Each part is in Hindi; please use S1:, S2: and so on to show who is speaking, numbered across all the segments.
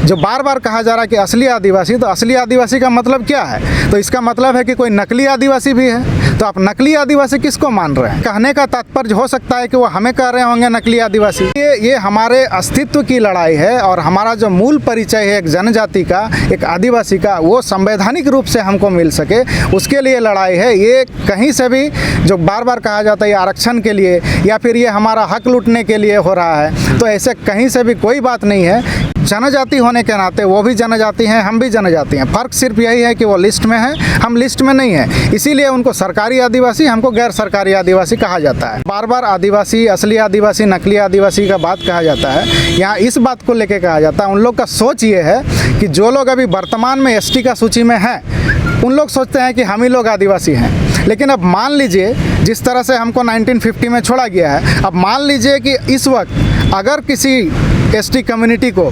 S1: जो बार बार कहा जा रहा है कि असली आदिवासी, तो असली आदिवासी का मतलब क्या है? तो इसका मतलब है कि कोई नकली आदिवासी भी है। तो आप नकली आदिवासी किसको मान रहे हैं? कहने का तात्पर्य हो सकता है कि वो हमें कह रहे होंगे नकली आदिवासी। ये हमारे अस्तित्व की लड़ाई है और हमारा जो मूल परिचय है एक जनजाति का, एक आदिवासी का, वो संवैधानिक रूप से हमको मिल सके, उसके लिए लड़ाई है। ये कहीं से भी जो बार बार कहा जाता है ये आरक्षण के लिए या फिर ये हमारा हक लूटने के लिए हो रहा है, तो ऐसे कहीं से भी कोई बात नहीं है। जनजाति होने के नाते वो भी जनजाति हैं, हम भी जनजाति हैं। फ़र्क सिर्फ यही है कि वो लिस्ट में हैं, हम लिस्ट में नहीं हैं। इसीलिए उनको सरकारी आदिवासी, हमको गैर सरकारी आदिवासी कहा जाता है। बार बार आदिवासी, असली आदिवासी, नकली आदिवासी का बात कहा जाता है। यहाँ इस बात को लेके कहा जाता है, उन लोग का सोच ये है कि जो लोग अभी वर्तमान में एसटी का सूची में हैं, उन लोग सोचते हैं कि हम ही लोग आदिवासी हैं। लेकिन अब मान लीजिए जिस तरह से हमको 1950 में छोड़ा गया है, अब मान लीजिए कि इस वक्त अगर किसी एसटी कम्युनिटी को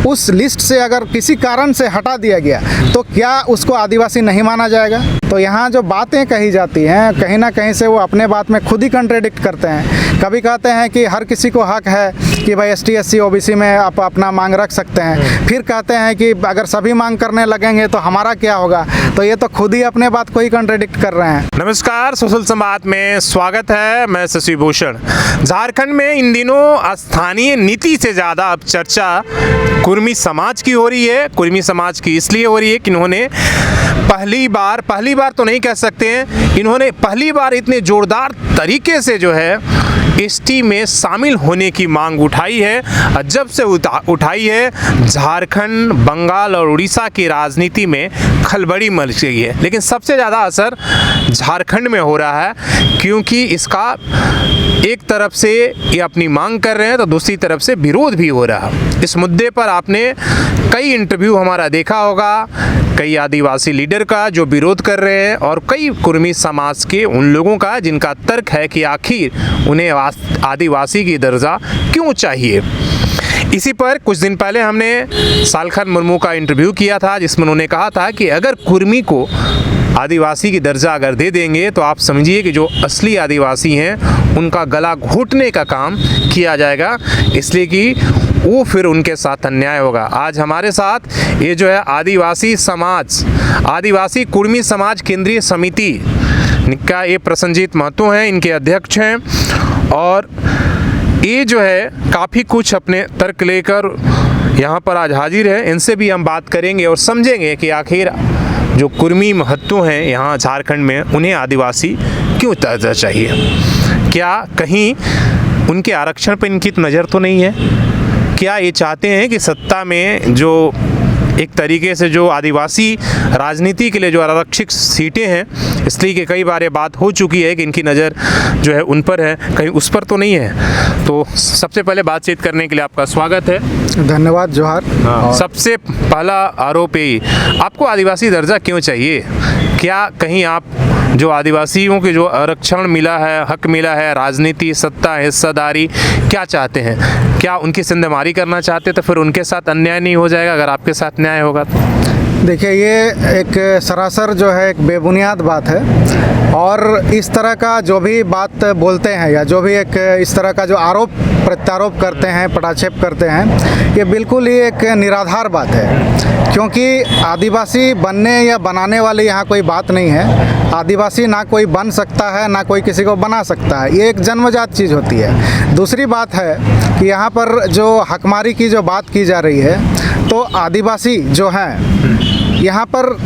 S1: उस लिस्ट से अगर किसी कारण से हटा दिया गया तो क्या उसको आदिवासी नहीं माना जाएगा? तो यहाँ जो बातें कही जाती हैं कहीं ना कहीं से वो अपने बात में खुद ही कंट्राडिक्ट करते हैं। कभी कहते हैं कि हर किसी को हक है कि भाई एसटी, एससी, ओबीसी में आप अपना मांग रख सकते हैं, फिर कहते हैं कि अगर सभी मांग करने लगेंगे तो हमारा क्या होगा? तो ये तो खुद ही अपने बात को ही कंट्राडिक्ट कर रहे हैं।
S2: नमस्कार, सोशल संवाद में स्वागत है। मैं शशि भूषण। झारखंड में इन दिनों स्थानीय नीति से ज़्यादा अब चर्चा कुर्मी समाज की हो रही है। कुर्मी समाज की इसलिए हो रही है कि इन्होंने पहली बार तो नहीं कह सकते हैं, इन्होंने पहली बार इतने जोरदार तरीके से जो है एसटी में शामिल होने की मांग उठाई है। जब से उठाई है, झारखंड, बंगाल और उड़ीसा की राजनीति में खलबली मच गई है। लेकिन सबसे ज़्यादा असर झारखंड में हो रहा है, क्योंकि इसका एक तरफ से ये अपनी मांग कर रहे हैं तो दूसरी तरफ से विरोध भी हो रहा है। इस मुद्दे पर आपने कई इंटरव्यू हमारा देखा होगा, कई आदिवासी लीडर का जो विरोध कर रहे हैं और कई कुर्मी समाज के उन लोगों का जिनका तर्क है कि आखिर उन्हें आदिवासी की दर्जा क्यों चाहिए। इसी पर कुछ दिन पहले हमने सालखन मुर्मू का इंटरव्यू किया था, जिसमें उन्होंने कहा था कि अगर कुर्मी को आदिवासी की दर्जा अगर दे देंगे तो आप समझिए कि जो असली आदिवासी हैं उनका गला घोटने का काम किया जाएगा, इसलिए कि वो फिर उनके साथ अन्याय होगा। आज हमारे साथ ये जो है आदिवासी समाज, आदिवासी कुर्मी समाज केंद्रीय समिति का ये प्रसन्नजीत महतो हैं, इनके अध्यक्ष हैं, और ये जो है काफ़ी कुछ अपने तर्क लेकर यहाँ पर आज हाजिर है। इनसे भी हम बात करेंगे और समझेंगे कि आखिर जो कुर्मी महतो हैं यहाँ झारखंड में, उन्हें आदिवासी क्यों दर्जा चाहिए। क्या कहीं उनके आरक्षण पर इनकी नज़र तो नहीं है? क्या ये चाहते हैं कि सत्ता में जो एक तरीके से जो आदिवासी राजनीति के लिए जो आरक्षित सीटें हैं, इसलिए कि कई बार ये बात हो चुकी है कि इनकी नज़र जो है उन पर है, कहीं उस पर तो नहीं है। तो सबसे पहले बातचीत करने के लिए आपका स्वागत है।
S1: धन्यवाद, जोहार।
S2: सबसे पहला आरोप यही, आपको आदिवासी दर्जा क्यों चाहिए? क्या कहीं आप जो आदिवासियों के जो आरक्षण मिला है, हक मिला है, राजनीति, सत्ता, हिस्सेदारी, क्या चाहते हैं? क्या उनकी सिंधमारी करना चाहते तो फिर उनके साथ अन्याय नहीं हो जाएगा अगर आपके साथ न्याय होगा तो?
S1: देखिए, ये एक सरासर जो है एक बेबुनियाद बात है, और इस तरह का जो भी बात बोलते हैं या जो भी एक इस तरह का जो आरोप प्रत्यारोप करते हैं, पटाक्षेप करते हैं, ये बिल्कुल ही एक निराधार बात है। क्योंकि आदिवासी बनने या बनाने वाली यहाँ कोई बात नहीं है। आदिवासी ना कोई बन सकता है, ना कोई किसी को बना सकता है, ये एक जन्मजात चीज़ होती है। दूसरी बात है कि यहाँ पर जो हकमारी की जो बात की जा रही है, तो आदिवासी जो हैं यहाँ पर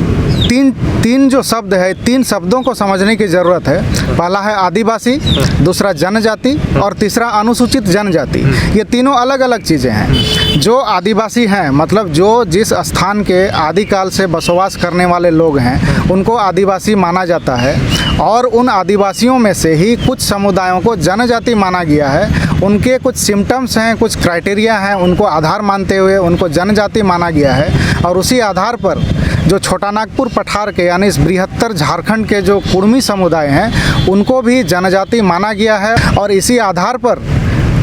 S1: तीन जो शब्द है, तीन शब्दों को समझने की ज़रूरत है। पहला है आदिवासी, दूसरा जनजाति और तीसरा अनुसूचित जनजाति। ये तीनों अलग अलग चीज़ें हैं। जो आदिवासी हैं, मतलब जो जिस स्थान के आदिकाल से बसवास करने वाले लोग हैं, उनको आदिवासी माना जाता है, और उन आदिवासियों में से ही कुछ समुदायों को जनजाति माना गया है। उनके कुछ सिम्टम्स हैं, कुछ क्राइटेरिया हैं, उनको आधार मानते हुए उनको जनजाति माना गया है। और उसी आधार पर जो छोटा नागपुर पठार के यानी इस बृहत्तर झारखंड के जो कुर्मी समुदाय हैं, उनको भी जनजाति माना गया है। और इसी आधार पर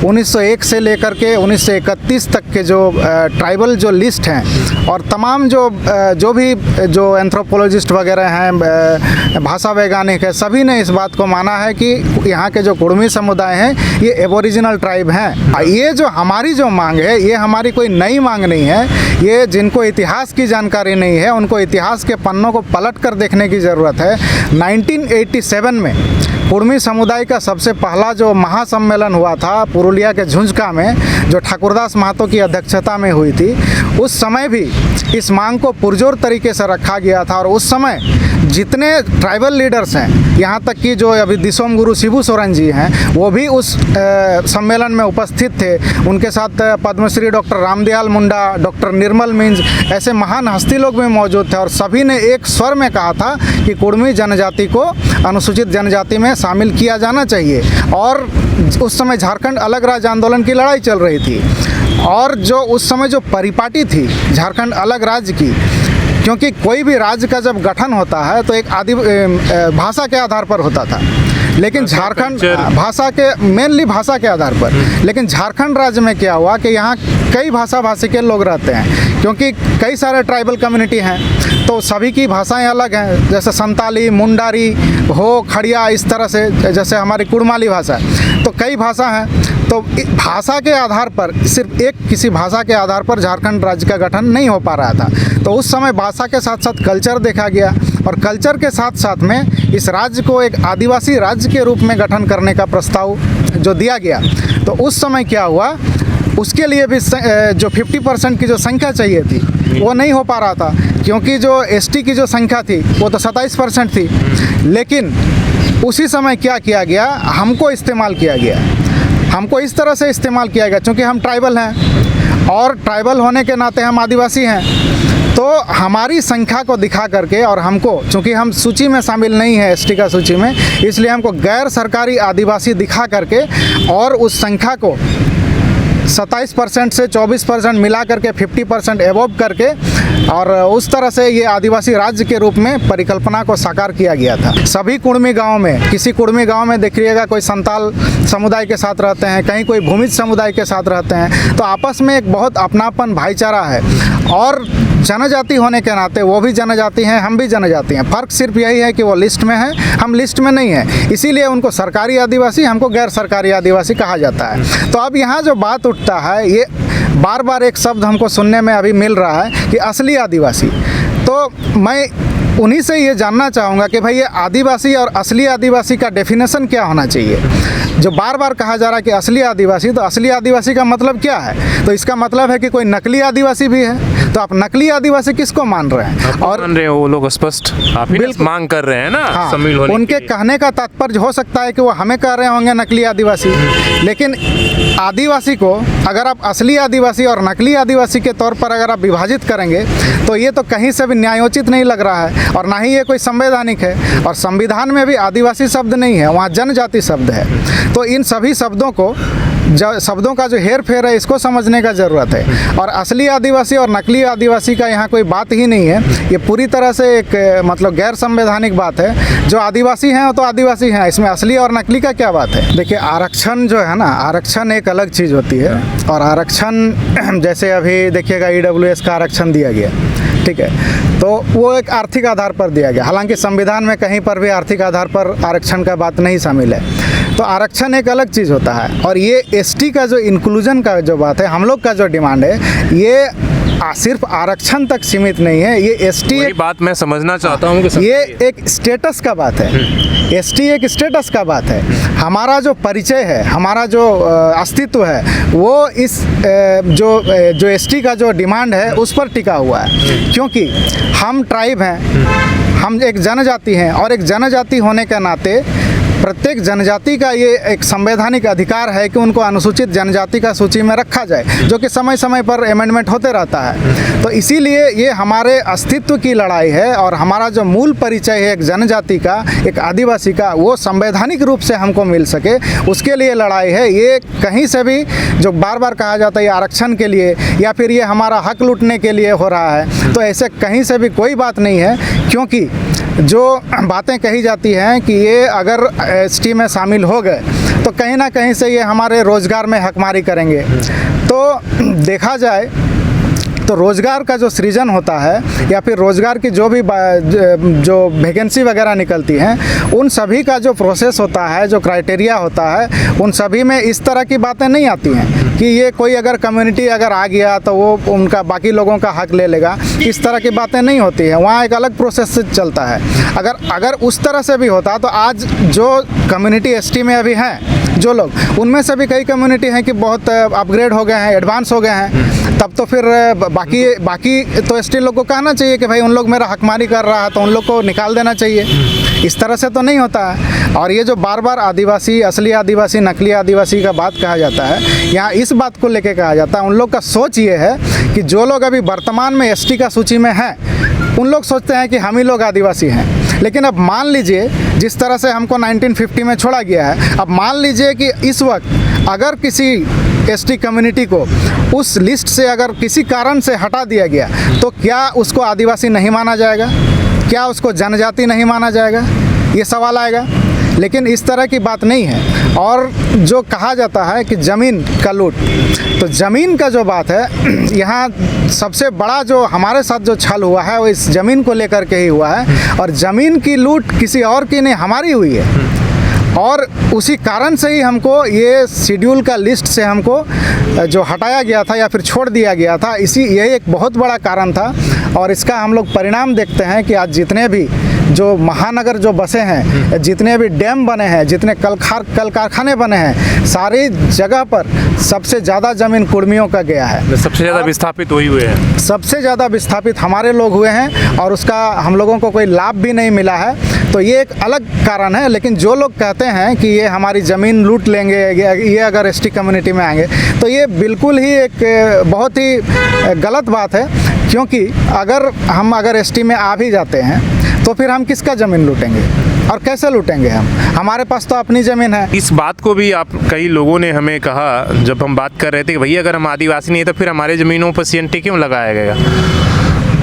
S1: 1901 से लेकर के 1931 तक के जो ट्राइबल जो लिस्ट हैं और तमाम जो भी एंथ्रोपोलॉजिस्ट वगैरह हैं, भाषा वैज्ञानिक है, सभी ने इस बात को माना है कि यहाँ के जो कुड़मी समुदाय हैं ये एबोरिजिनल ट्राइब हैं। ये जो हमारी जो मांग है ये हमारी कोई नई मांग नहीं है। ये जिनको इतिहास की जानकारी नहीं है उनको इतिहास के पन्नों को पलट कर देखने की ज़रूरत है। 1987 में कुड़मी समुदाय का सबसे पहला जो महासम्मेलन हुआ था पुरुलिया के झुंझका में, जो ठाकुरदास महतो की अध्यक्षता में हुई थी, उस समय भी इस मांग को पुरजोर तरीके से रखा गया था। और उस समय जितने ट्राइबल लीडर्स हैं, यहाँ तक कि जो अभी दिसोम गुरु शिबू सोरेन जी हैं, वो भी उस सम्मेलन में उपस्थित थे। उनके साथ पद्मश्री डॉक्टर रामदयाल मुंडा, डॉक्टर निर्मल मिंज, ऐसे महान हस्ती लोग भी मौजूद थे। और सभी ने एक स्वर में कहा था कि कुड़मी जनजाति को अनुसूचित जनजाति में शामिल किया जाना चाहिए। और उस समय झारखंड अलग राज्य आंदोलन की लड़ाई चल रही थी और जो उस समय जो परिपाटी थी झारखंड अलग राज्य की, क्योंकि कोई भी राज्य का जब गठन होता है तो एक भाषा के आधार पर होता था, लेकिन झारखंड भाषा के मेनली भाषा के आधार पर। लेकिन झारखंड राज्य में क्या हुआ कि यहाँ कई भाषा भाषी के लोग रहते हैं, क्योंकि कई सारे ट्राइबल कम्युनिटी हैं तो सभी की भाषाएं अलग हैं। जैसे संताली, मुंडारी, हो, खड़िया, इस तरह से, जैसे हमारी कुड़माली भाषा, तो कई भाषा हैं। तो भाषा के आधार पर, सिर्फ एक किसी भाषा के आधार पर झारखंड राज्य का गठन नहीं हो पा रहा था। तो उस समय भाषा के साथ साथ कल्चर देखा गया और कल्चर के साथ साथ में इस राज्य को एक आदिवासी राज्य के रूप में गठन करने का प्रस्ताव जो दिया गया। तो उस समय क्या हुआ, उसके लिए भी जो 50% की जो संख्या चाहिए थी वो नहीं हो पा रहा था, क्योंकि जो एसटी की जो संख्या थी वो तो 27% थी। लेकिन उसी समय क्या किया गया, हमको इस्तेमाल किया गया, हमको इस तरह से इस्तेमाल किया गया, क्योंकि हम ट्राइबल हैं और ट्राइबल होने के नाते हम आदिवासी हैं। तो हमारी संख्या को दिखा करके और हमको, चूँकि हम सूची में शामिल नहीं है एसटी का सूची में, इसलिए हमको गैर सरकारी आदिवासी दिखा करके और उस संख्या को 27% से 24% मिला करके 50% एवोव करके और उस तरह से ये आदिवासी राज्य के रूप में परिकल्पना को साकार किया गया था। सभी कुड़मी गांव में, किसी कुड़मी गांव में देखिएगा कोई संताल समुदाय के साथ रहते हैं, कहीं कोई भूमिज समुदाय के साथ रहते हैं, तो आपस में एक बहुत अपनापन, भाईचारा है। और जनजाति होने के नाते वो भी जनजाति हैं, हम भी जनजाति हैं। फ़र्क सिर्फ यही है कि वो लिस्ट में है, हम लिस्ट में नहीं हैं, इसीलिए उनको सरकारी आदिवासी, हमको गैर सरकारी आदिवासी कहा जाता है। तो अब यहाँ जो बात उठता है, ये बार बार एक शब्द हमको सुनने में अभी मिल रहा है कि असली आदिवासी। तो मैं उन्हीं से ये जानना चाहूँगा कि भाई ये आदिवासी और असली आदिवासी का डेफिनेशन क्या होना चाहिए। जो बार बार कहा जा रहा है कि असली आदिवासी, तो असली आदिवासी का मतलब क्या है? तो इसका मतलब है कि कोई नकली आदिवासी भी है। तो आप नकली आदिवासी किसको मान रहे हैं?
S2: और मान रहे हो वो लोग स्पष्ट आप ही मांग कर रहे हैं ना।
S1: हाँ,
S2: शामिल होने
S1: उनके कहने का तात्पर्य हो सकता है कि वो हमें कह रहे होंगे नकली आदिवासी, लेकिन आदिवासी को अगर आप असली आदिवासी और नकली आदिवासी के तौर पर अगर आप विभाजित करेंगे तो ये तो कहीं से भी न्यायोचित नहीं लग रहा है और ना ही ये कोई संवैधानिक है। और संविधान में भी आदिवासी शब्द नहीं है, वहाँ जनजाति शब्द है। तो इन सभी शब्दों का जो हेर फेर है इसको समझने का ज़रूरत है। और असली आदिवासी और नकली आदिवासी का यहाँ कोई बात ही नहीं है, ये पूरी तरह से एक मतलब गैर संवैधानिक बात है। जो आदिवासी हैं वो तो आदिवासी हैं, इसमें असली और नकली का क्या बात है? देखिए, आरक्षण जो है ना, आरक्षण एक अलग चीज़ होती है। और आरक्षण जैसे अभी देखिएगा EWS का आरक्षण दिया गया, ठीक है, तो वो एक आर्थिक आधार पर दिया गया। हालांकि संविधान में कहीं पर भी आर्थिक आधार पर आरक्षण का बात नहीं शामिल है। तो आरक्षण एक अलग चीज़ होता है। और ये एसटी का जो इंक्लूजन का जो बात है, हम लोग का जो डिमांड है, ये सिर्फ आरक्षण तक सीमित नहीं है। ये एसटी
S2: एक बात मैं समझना चाहता हूँ कि
S1: ये एक स्टेटस का बात है। एसटी एक स्टेटस का बात है। हमारा जो परिचय है, हमारा जो अस्तित्व है, वो इस जो एसटी का जो डिमांड है उस पर टिका हुआ है। क्योंकि हम ट्राइब हैं, हम एक जनजाति हैं और एक जनजाति होने के नाते प्रत्येक जनजाति का ये एक संवैधानिक अधिकार है कि उनको अनुसूचित जनजाति का सूची में रखा जाए, जो कि समय समय पर अमेंडमेंट होते रहता है। तो इसीलिए ये हमारे अस्तित्व की लड़ाई है और हमारा जो मूल परिचय है एक जनजाति का, एक आदिवासी का, वो संवैधानिक रूप से हमको मिल सके, उसके लिए लड़ाई है। ये कहीं से भी जो बार बार कहा जाता है आरक्षण के लिए या फिर ये हमारा हक लूटने के लिए हो रहा है, तो ऐसे कहीं से भी कोई बात नहीं है। क्योंकि जो बातें कही जाती हैं कि ये अगर एसटी में शामिल हो गए तो कहीं ना कहीं से ये हमारे रोज़गार में हकमारी करेंगे। तो देखा जाए तो रोज़गार का जो सृजन होता है या फिर रोज़गार की जो भी जो वैकेंसी वगैरह निकलती हैं, उन सभी का जो प्रोसेस होता है, जो क्राइटेरिया होता है, उन सभी में इस तरह की बातें नहीं आती हैं कि ये कोई अगर कम्युनिटी अगर आ गया तो वो उनका बाकी लोगों का हक ले लेगा। इस तरह की बातें नहीं होती हैं, वहाँ एक अलग प्रोसेस से चलता है। अगर उस तरह से भी होता तो आज जो कम्युनिटी एसटी में अभी हैं जो लोग, उनमें से भी कई कम्युनिटी हैं कि बहुत अपग्रेड हो गए हैं, एडवांस हो गए हैं, तब तो फिर बाकी तो एसटी लोग को कहना चाहिए कि भाई उन लोग मेरा हकमारी कर रहा है तो उन लोग को निकाल देना चाहिए। इस तरह से तो नहीं होता है। और ये जो बार बार आदिवासी, असली आदिवासी, नकली आदिवासी का बात कहा जाता है, यहाँ इस बात को लेके कहा जाता है, उन लोग का सोच ये है कि जो लोग अभी वर्तमान में एसटी का सूची में हैं, उन लोग सोचते हैं कि हम ही लोग आदिवासी हैं। लेकिन अब मान लीजिए जिस तरह से हमको 1950 में छोड़ा गया है, अब मान लीजिए कि इस वक्त अगर किसी एसटी कम्युनिटी को उस लिस्ट से अगर किसी कारण से हटा दिया गया तो क्या उसको आदिवासी नहीं माना जाएगा? क्या उसको जनजाति नहीं माना जाएगा? ये सवाल आएगा। लेकिन इस तरह की बात नहीं है। और जो कहा जाता है कि ज़मीन का लूट, तो ज़मीन का जो बात है, यहाँ सबसे बड़ा जो हमारे साथ जो छल हुआ है वो इस ज़मीन को लेकर के ही हुआ है। और ज़मीन की लूट किसी और की नहीं, हमारी हुई है। और उसी कारण से ही हमको ये शेड्यूल का लिस्ट से हमको जो हटाया गया था या फिर छोड़ दिया गया था, यही एक बहुत बड़ा कारण था। और इसका हम लोग परिणाम देखते हैं कि आज जितने भी जो महानगर जो बसे हैं, जितने भी डैम बने हैं, जितने कल कारखाने बने हैं, सारी जगह पर सबसे ज़्यादा ज़मीन कुर्मियों का गया है।
S2: सबसे ज़्यादा विस्थापित वही हुए हैं।
S1: सबसे ज़्यादा विस्थापित हमारे लोग हुए हैं और उसका हम लोगों को कोई लाभ भी नहीं मिला है। तो ये एक अलग कारण है। लेकिन जो लोग कहते हैं कि ये हमारी ज़मीन लूट लेंगे, ये अगर एसटी कम्युनिटी में आएंगे, तो ये बिल्कुल ही एक बहुत ही गलत बात है। क्योंकि अगर एसटी में आ भी जाते हैं तो फिर हम किसका ज़मीन लूटेंगे और कैसे लूटेंगे? हमारे पास तो अपनी ज़मीन है।
S2: इस बात को भी कई लोगों ने हमें कहा जब हम बात कर रहे थे कि भैया अगर हम आदिवासी नहीं है तो फिर हमारे ज़मीनों पर सीएनटी क्यों लगाया गया?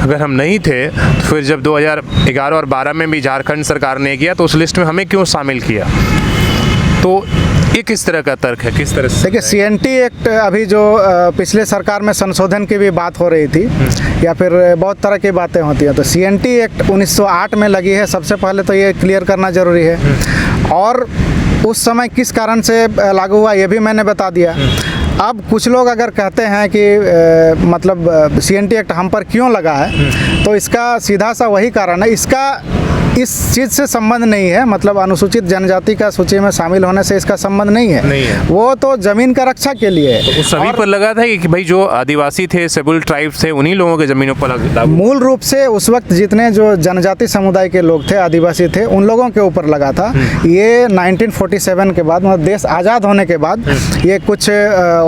S2: अगर हम नहीं थे तो फिर जब 2011 और 12 में भी झारखंड सरकार ने किया तो उस लिस्ट में हमें क्यों शामिल किया? तो ये किस तरह का तर्क है? किस तरह से?
S1: देखिए, सीएनटी एक्ट अभी जो पिछले सरकार में संशोधन की भी बात हो रही थी या फिर बहुत तरह की बातें होती हैं, तो सीएनटी एक्ट 1908 में लगी है। सबसे पहले तो ये क्लियर करना ज़रूरी है। और उस समय किस कारण से लागू हुआ ये भी मैंने बता दिया। अब कुछ लोग अगर कहते हैं कि मतलब सीएनटी एक्ट हम पर क्यों लगा है, तो इसका सीधा सा वही कारण है। इसका इस चीज़ से संबंध नहीं है, मतलब अनुसूचित जनजाति का सूची में शामिल होने से इसका संबंध नहीं है। वो तो ज़मीन का रक्षा के लिए है।
S2: तो सभी पर लगा था कि भाई जो आदिवासी थे, शेड्यूल्ड ट्राइब्स थे, उन्हीं लोगों के ज़मीनों पर लगा।
S1: मूल रूप से उस वक्त जितने जो जनजाति समुदाय के लोग थे, आदिवासी थे, उन लोगों के ऊपर लगा था। ये 1947 के बाद, मतलब देश आज़ाद होने के बाद, ये कुछ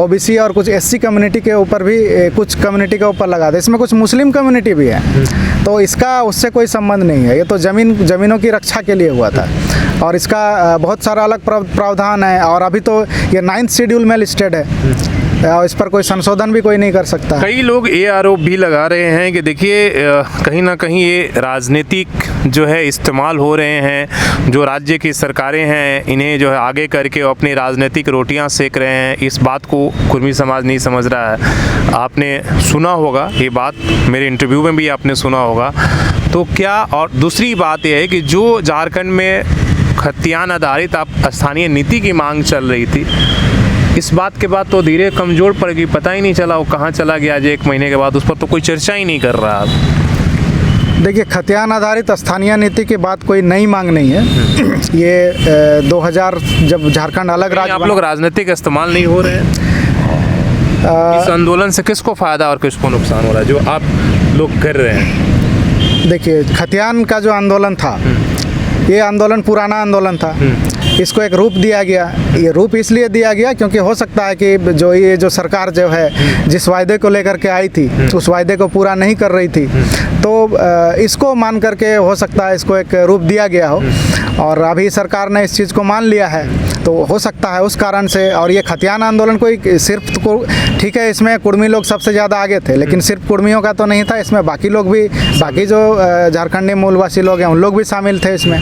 S1: ओबीसी और कुछ एससी कम्युनिटी के ऊपर भी, कुछ कम्युनिटी के ऊपर लगा था। इसमें कुछ मुस्लिम कम्युनिटी भी है। तो इसका उससे कोई संबंध नहीं है। ये तो ज़मीनों की रक्षा के लिए हुआ था। और इसका बहुत सारा अलग प्रावधान है। और अभी तो ये 9th शेड्यूल में लिस्टेड है और इस पर कोई संशोधन भी कोई नहीं कर सकता।
S2: कई लोग ये आरोप भी लगा रहे हैं कि देखिए कहीं ना कहीं ये राजनीतिक जो है इस्तेमाल हो रहे हैं। जो राज्य की सरकारें हैं, इन्हें जो है आगे करके अपनी राजनीतिक रोटियां सेक रहे हैं। इस बात को कुर्मी समाज नहीं समझ रहा है। आपने सुना होगा ये बात, मेरे इंटरव्यू में भी आपने सुना होगा। तो क्या, और दूसरी बात यह है कि जो झारखंड में खतियान आधारित स्थानीय नीति की मांग चल रही थी, इस बात के बाद तो धीरे कमज़ोर पड़ गई। पता ही नहीं चला वो कहाँ चला गया। आज 1 महीने के बाद उस पर तो कोई चर्चा ही नहीं कर रहा।
S1: देखिए, खतियान आधारित स्थानीय नीति की बात कोई नई मांग नहीं है। ये 2000 जब झारखंड अलग राज्य,
S2: आप लोग राजनीतिक इस्तेमाल नहीं हो रहे हैं। इस आंदोलन से किसको फ़ायदा और किसको नुकसान हो रहा है जो आप लोग कर रहे हैं?
S1: देखिए, खतियान का जो आंदोलन था, ये आंदोलन पुराना आंदोलन था। इसको एक रूप दिया गया। ये रूप इसलिए दिया गया क्योंकि हो सकता है कि ये जो सरकार जो है जिस वायदे को लेकर के आई थी, उस वायदे को पूरा नहीं कर रही थी। तो इसको मान करके हो सकता है इसको एक रूप दिया गया हो। और अभी सरकार ने इस चीज़ को मान लिया है, तो तो हो सकता है उस कारण से। और ये खतियान आंदोलन कोई सिर्फ तो ठीक है, इसमें कुर्मी लोग सबसे ज़्यादा आगे थे, लेकिन सिर्फ कुर्मियों का तो नहीं था, इसमें बाकी लोग भी, बाकी जो झारखंडी मूलवासी लोग हैं उन लोग भी शामिल थे इसमें।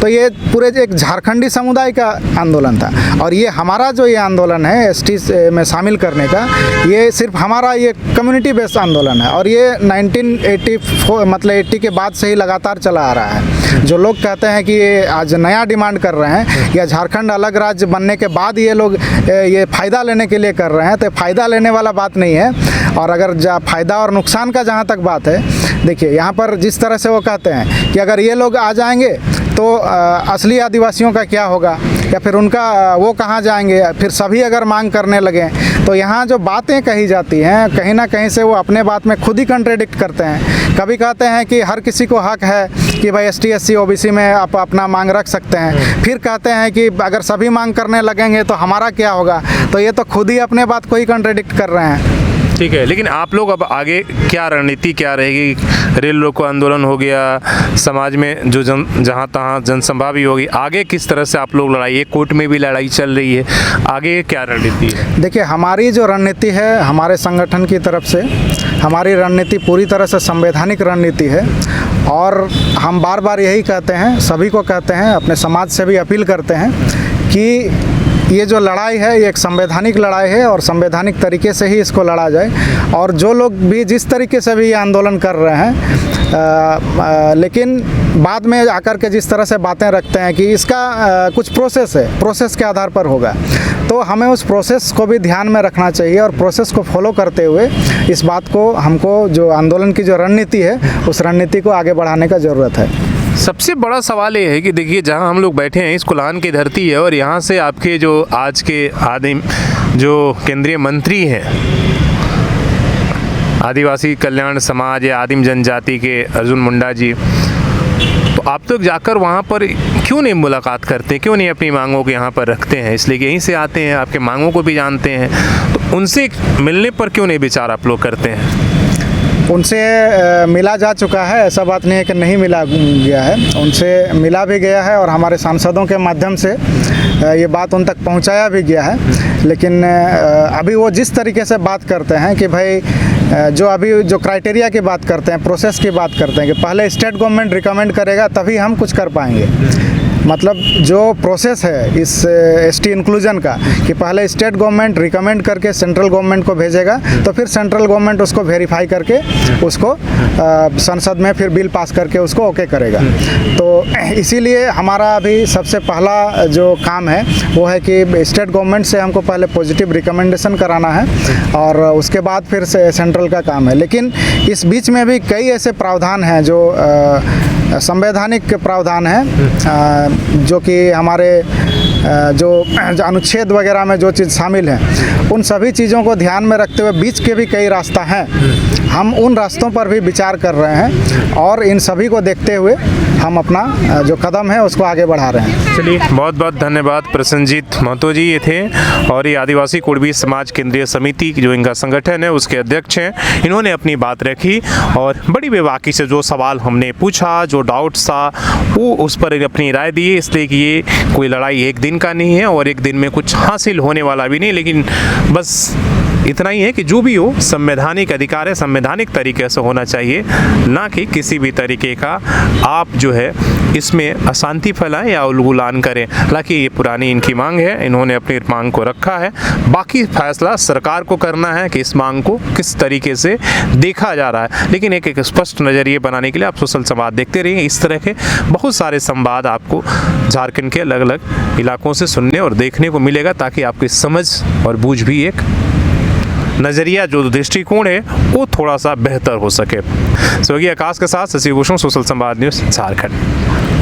S1: तो ये पूरे एक झारखंडी समुदाय का आंदोलन था। और ये हमारा जो ये आंदोलन है एसटी में शामिल करने का, ये सिर्फ हमारा ये कम्युनिटी बेस्ड आंदोलन है। और ये 1984 मतलब 80 के बाद से ही लगातार चला आ रहा है। जो लोग कहते हैं कि ये आज नया डिमांड कर रहे हैं या झारखंड अलग राज्य बनने के बाद ये लोग ये फ़ायदा लेने के लिए कर रहे हैं, तो फ़ायदा लेने वाला बात नहीं है। और अगर फ़ायदा और नुकसान का जहाँ तक बात है, देखिए यहाँ पर जिस तरह से वो कहते हैं कि अगर ये लोग आ जाएंगे तो असली आदिवासियों का क्या होगा, या फिर उनका वो कहाँ जाएंगे, फिर सभी अगर मांग करने लगें, तो यहाँ जो बातें कही जाती हैं कहीं ना कहीं से वो अपने बात में खुद ही कंट्राडिक्ट करते हैं। कभी कहते हैं कि हर किसी को हक है कि भाई ST SC OBC में आप अपना मांग रख सकते हैं, फिर कहते हैं कि अगर सभी मांग करने लगेंगे तो हमारा क्या होगा। तो ये तो खुद ही अपने बात को ही कंट्राडिक्ट कर रहे हैं।
S2: ठीक है, लेकिन आप लोग अब आगे क्या रणनीति क्या रहेगी? रेल रोको आंदोलन हो गया, समाज में जो जहाँ तहाँ जनसभा भी होगी, आगे किस तरह से आप लोग लड़ाई, एक कोर्ट में भी लड़ाई चल रही है, आगे क्या रणनीति है?
S1: देखिए हमारी जो रणनीति है हमारे संगठन की तरफ से, हमारी रणनीति पूरी तरह से संवैधानिक रणनीति है। और हम बार बार यही कहते हैं, सभी को कहते हैं, अपने समाज से भी अपील करते हैं कि ये जो लड़ाई है ये एक संवैधानिक लड़ाई है और संवैधानिक तरीके से ही इसको लड़ा जाए। और जो लोग भी जिस तरीके से भी ये आंदोलन कर रहे हैं, लेकिन बाद में आकर के जिस तरह से बातें रखते हैं कि इसका कुछ प्रोसेस है, प्रोसेस के आधार पर होगा, तो हमें उस प्रोसेस को भी ध्यान में रखना चाहिए और प्रोसेस को फॉलो करते हुए इस बात को, हमको जो आंदोलन की जो रणनीति है उस रणनीति को आगे बढ़ाने का ज़रूरत है।
S2: सबसे बड़ा सवाल ये है कि देखिए जहाँ हम लोग बैठे हैं इस कुलान की धरती है, और यहाँ से आपके जो आज के आदिम जो केंद्रीय मंत्री हैं आदिवासी कल्याण समाज या आदिम जनजाति के अर्जुन मुंडा जी, तो आप लोग जाकर वहाँ पर क्यों नहीं मुलाकात करते, क्यों नहीं अपनी मांगों को यहाँ पर रखते हैं? इसलिए यहीं से आते हैं, आपके मांगों को भी जानते हैं, तो उनसे मिलने पर क्यों नहीं विचार आप लोग करते हैं?
S1: उनसे मिला जा चुका है, ऐसा बात नहीं है कि नहीं मिला गया है, उनसे मिला भी गया है और हमारे सांसदों के माध्यम से ये बात उन तक पहुंचाया भी गया है। लेकिन अभी वो जिस तरीके से बात करते हैं कि भाई जो अभी जो क्राइटेरिया की बात करते हैं, प्रोसेस की बात करते हैं कि पहले स्टेट गवर्नमेंट रिकमेंड करेगा तभी हम कुछ कर पाएंगे। मतलब जो प्रोसेस है इस ST इंक्लूजन का कि पहले स्टेट गवर्नमेंट रिकमेंड करके सेंट्रल गवर्नमेंट को भेजेगा, तो फिर सेंट्रल गवर्नमेंट उसको वेरीफाई करके उसको संसद में फिर बिल पास करके उसको ओके करेगा। तो इसीलिए हमारा अभी सबसे पहला जो काम है वो है कि स्टेट गवर्नमेंट से हमको पहले पॉजिटिव रिकमेंडेशन कराना है और उसके बाद फिर से सेंट्रल का काम है। लेकिन इस बीच में भी कई ऐसे प्रावधान हैं जो संवैधानिक प्रावधान है, जो कि हमारे जो अनुच्छेद वगैरह में जो चीज़ शामिल है उन सभी चीज़ों को ध्यान में रखते हुए बीच के भी कई रास्ता हैं, हम उन रास्तों पर भी विचार कर रहे हैं और इन सभी को देखते हुए हम अपना जो कदम है उसको आगे बढ़ा रहे हैं।
S2: चलिए बहुत बहुत धन्यवाद। प्रसन्नजीत महतो जी ये थे और ये आदिवासी कुर्मी समाज केंद्रीय समिति जो इनका संगठन है उसके अध्यक्ष हैं। इन्होंने अपनी बात रखी और बड़ी बेबाकी से जो सवाल हमने पूछा, जो डाउट्स था, वो उस पर अपनी राय दी। इसलिए कि ये कोई लड़ाई एक दिन का नहीं है और एक दिन में कुछ हासिल होने वाला भी नहीं, लेकिन बस इतना ही है कि जो भी हो संवैधानिक अधिकार है, संवैधानिक तरीके से होना चाहिए, ना कि किसी भी तरीके का आप जो है इसमें अशांति फैलाएं या उलगुलान करें। हालांकि ये पुरानी इनकी मांग है, इन्होंने अपनी मांग को रखा है, बाकी फैसला सरकार को करना है कि इस मांग को किस तरीके से देखा जा रहा है। लेकिन एक स्पष्ट नज़रिए बनाने के लिए आप सोशल संवाद देखते रहिए। इस तरह के बहुत सारे संवाद आपको झारखंड के अलग अलग इलाकों से सुनने और देखने को मिलेगा, ताकि आपकी समझ और बूझ भी एक नज़रिया जो दृष्टिकोण है वो थोड़ा सा बेहतर हो सके। सहयोगी आकाश के साथ शशि भूषण, सोशल संवाद न्यूज़ झारखंड।